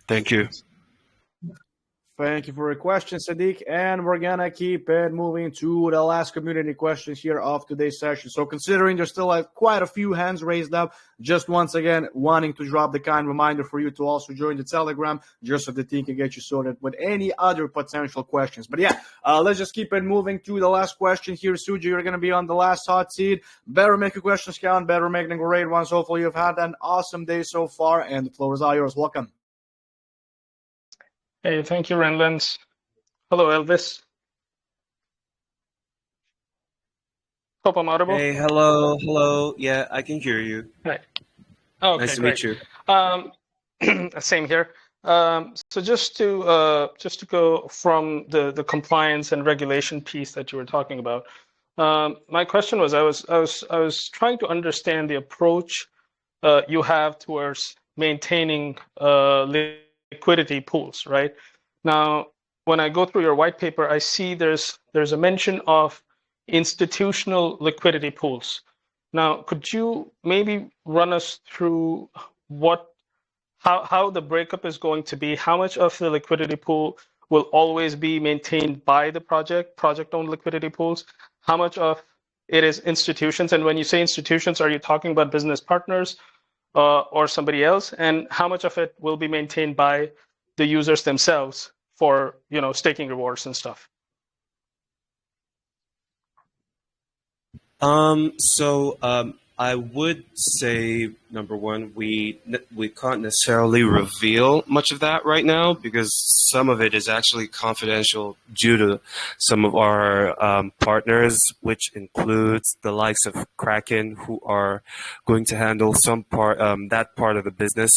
Speaker 2: Thank you.
Speaker 1: Thank you for your question, Sadiq. And we're going to keep it moving to the last community questions here of today's session. So considering there's still quite a few hands raised up, just once again, wanting to drop the kind reminder for you to also join the Telegram, just so the team can get you sorted with any other potential questions. But yeah, let's just keep it moving to the last question here. Suji, you're going to be on the last hot seat. Better make your questions count. Better make them great ones. Hopefully you've had an awesome day so far, and the floor is all yours. Welcome.
Speaker 4: Hey, thank you, Renlands. Hello, Elvis. Hope I'm audible.
Speaker 2: Hey, hello. Yeah, I can hear you.
Speaker 4: Hi. Oh,
Speaker 2: Nice
Speaker 4: okay,
Speaker 2: to
Speaker 4: great.
Speaker 2: meet you.
Speaker 4: Um, Same here. So just to go from the compliance and regulation piece that you were talking about, my question was I was trying to understand the approach you have towards maintaining liquidity pools, right? Now, when I go through your white paper, I see there's a mention of institutional liquidity pools. Now, could you maybe run us through what how the breakup is going to be? How much of the liquidity pool will always be maintained by the project-owned liquidity pools? How much of it is institutions? And when you say institutions, are you talking about business partners or somebody else? And how much of it will be maintained by the users themselves for, staking rewards and stuff?
Speaker 2: I would say number one, we can't necessarily reveal much of that right now because some of it is actually confidential due to some of our partners, which includes the likes of Kraken, who are going to handle some part that part of the business.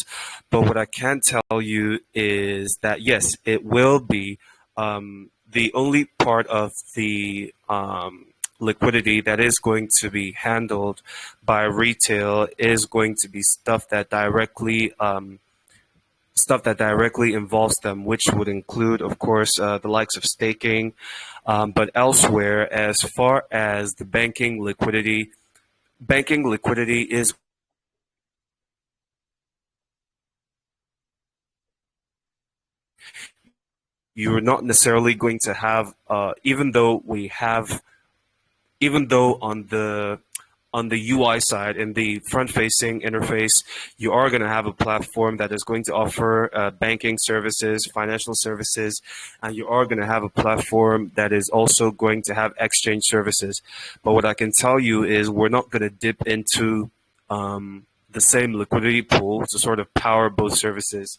Speaker 2: But what I can tell you is that yes, it will be the only part of the liquidity that is going to be handled by retail is going to be stuff that directly involves them, which would include, of course, the likes of staking. But elsewhere, as far as the banking liquidity is you're not necessarily going to have, even though on the UI side, in the front-facing interface, you are going to have a platform that is going to offer banking services, financial services, and you are going to have a platform that is also going to have exchange services. But what I can tell you is we're not going to dip into the same liquidity pool to sort of power both services.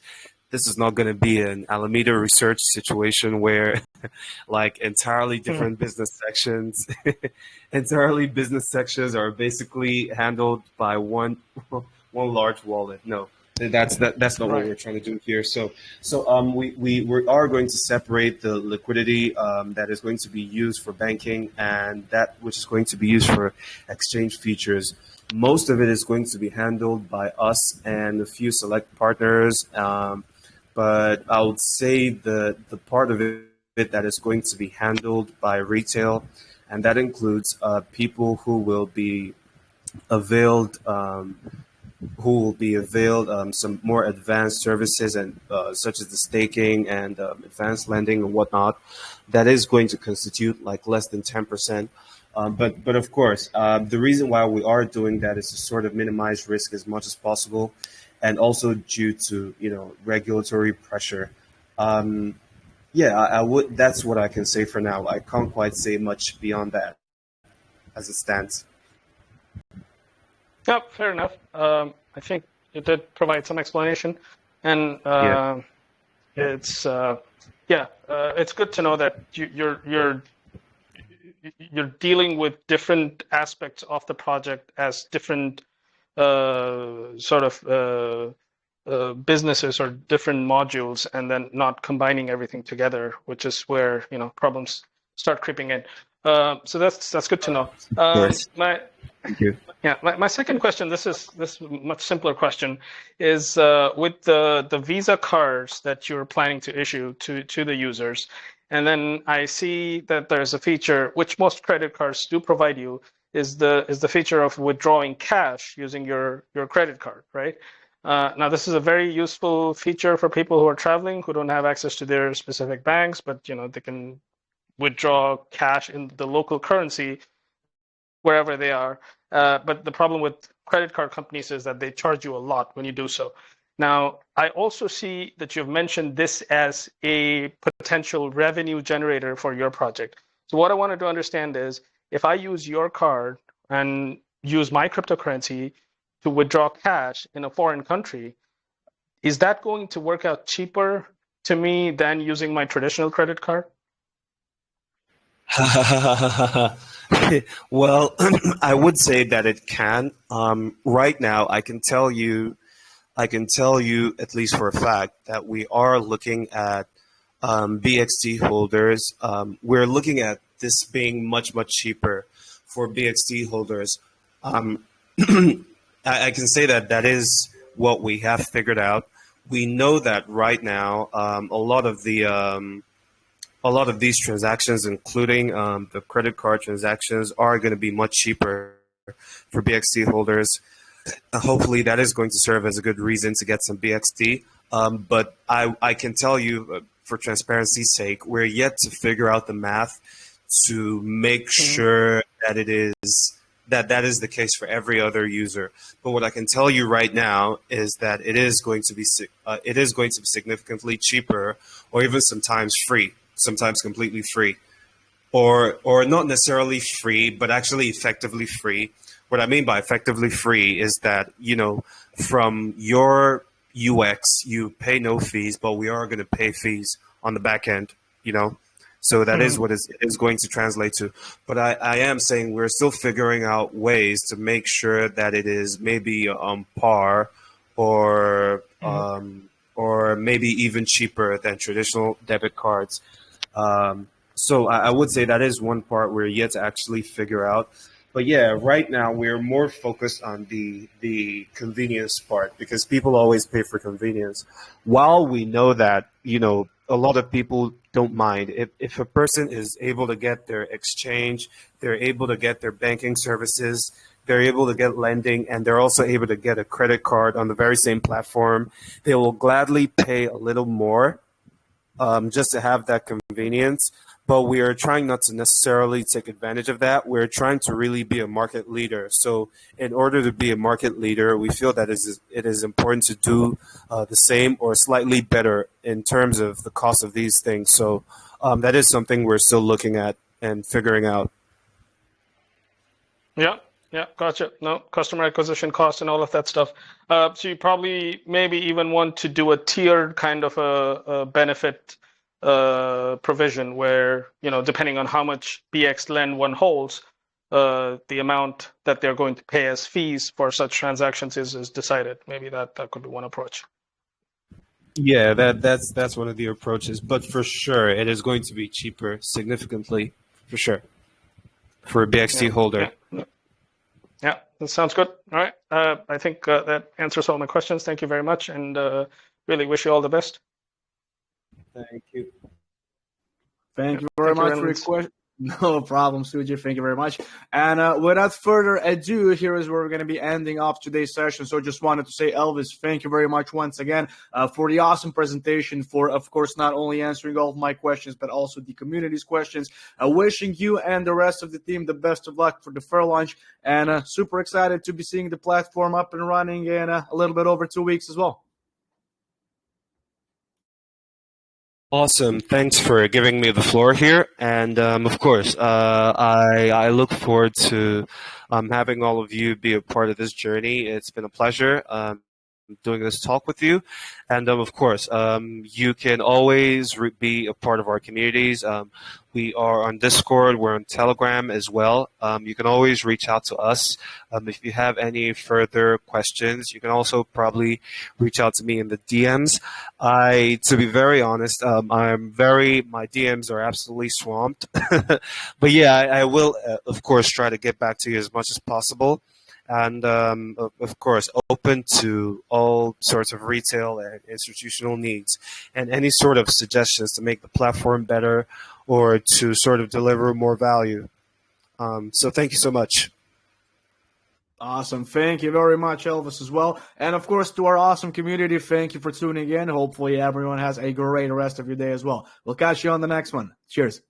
Speaker 2: This is not going to be an Alameda research situation where like entirely different business sections entirely business sections are basically handled by one large wallet. No, that's not what
Speaker 4: Right.
Speaker 2: we're trying to do here. We are going to separate the liquidity that is going to be used for banking and that which is going to be used for exchange features. Most of it is going to be handled by us and a few select partners, but I would say the part of it that is going to be handled by retail, and that includes people who will be availed some more advanced services and such as the staking and advanced lending and whatnot. That is going to constitute like less than 10%. But of course, the reason why we are doing that is to sort of minimize risk as much as possible, and also due to regulatory pressure. Um, yeah, I would. That's what I can say for now. I can't quite say much beyond that as it stands.
Speaker 4: Yep, fair enough. I think it did provide some explanation, and
Speaker 2: Yeah.
Speaker 4: it's good to know that you're dealing with different aspects of the project as different sort of businesses or different modules, and then not combining everything together, which is where problems start creeping in. So that's good to know.
Speaker 2: Of course.
Speaker 4: My
Speaker 2: Thank you.
Speaker 4: Yeah, my second question, this is much simpler question, is with the Visa cards that you're planning to issue to the users, and then I see that there's a feature which most credit cards do provide you, is the feature of withdrawing cash using your credit card, right? Now this is a very useful feature for people who are traveling who don't have access to their specific banks, but they can withdraw cash in the local currency wherever they are. But the problem with credit card companies is that they charge you a lot when you do so. Now, I also see that you've mentioned this as a potential revenue generator for your project. So what I wanted to understand is, if I use your card and use my cryptocurrency to withdraw cash in a foreign country, is that going to work out cheaper to me than using my traditional credit card?
Speaker 2: Well, I would say that it can. Right now, I can tell you at least for a fact that we are looking at BXT holders. We're looking at this being much, much cheaper for BXT holders. Um, I can say that that is what we have figured out. We know that right now, a lot of these transactions, including the credit card transactions, are going to be much cheaper for BXT holders. Hopefully, that is going to serve as a good reason to get some BXT. But I can tell you, for transparency's sake, we're yet to figure out the math to make sure that that is the case for every other user. But what I can tell you right now is that it is going to be significantly cheaper, or even sometimes free, sometimes completely free, or not necessarily free, but actually effectively free. What I mean by effectively free is that, from your UX, you pay no fees, but we are going to pay fees on the back end, So that is what it is going to translate to. But I am saying we're still figuring out ways to make sure that it is maybe par or maybe even cheaper than traditional debit cards. So I would say that is one part we're yet to actually figure out. But yeah, right now we're more focused on the convenience part, because people always pay for convenience. While we know that, a lot of people don't mind. If a person is able to get their exchange, they're able to get their banking services, they're able to get lending, and they're also able to get a credit card on the very same platform, they will gladly pay a little more just to have that convenience. But we are trying not to necessarily take advantage of that. We're trying to really be a market leader. So in order to be a market leader, we feel that it is important to do the same or slightly better in terms of the cost of these things. So that is something we're still looking at and figuring out.
Speaker 4: Yeah, gotcha. No, customer acquisition cost and all of that stuff. So you probably maybe even want to do a tiered kind of a benefit provision where, depending on how much Bxlend one holds, the amount that they're going to pay as fees for such transactions is decided. Maybe that could be one approach.
Speaker 2: Yeah, that's one of the approaches. But for sure, it is going to be cheaper significantly, for sure, for a BXT holder.
Speaker 4: Yeah, that sounds good. All right. I think that answers all my questions. Thank you very much, and really wish you all the best.
Speaker 2: Thank you.
Speaker 1: Thank you very much for your question. No problem, Suji. Thank you very much. And without further ado, here is where we're going to be ending off today's session. So just wanted to say, Elvis, thank you very much once again for the awesome presentation, for, of course, not only answering all of my questions, but also the community's questions. Wishing you and the rest of the team the best of luck for the fair launch, and super excited to be seeing the platform up and running in a little bit over 2 weeks as well.
Speaker 2: Awesome. Thanks for giving me the floor here. And of course, I look forward to having all of you be a part of this journey. It's been a pleasure doing this talk with you. And of course, you can always be a part of our communities. We are on Discord. We're on Telegram as well. You can always reach out to us if you have any further questions. You can also probably reach out to me in the DMs. To be very honest, my DMs are absolutely swamped. But yeah, I will, of course, try to get back to you as much as possible. And of course, open to all sorts of retail and institutional needs, and any sort of suggestions to make the platform better or to sort of deliver more value. So thank you so much.
Speaker 1: Awesome. Thank you very much, Elvis, as well. And of course, to our awesome community, thank you for tuning in. Hopefully everyone has a great rest of your day as well. We'll catch you on the next one. Cheers.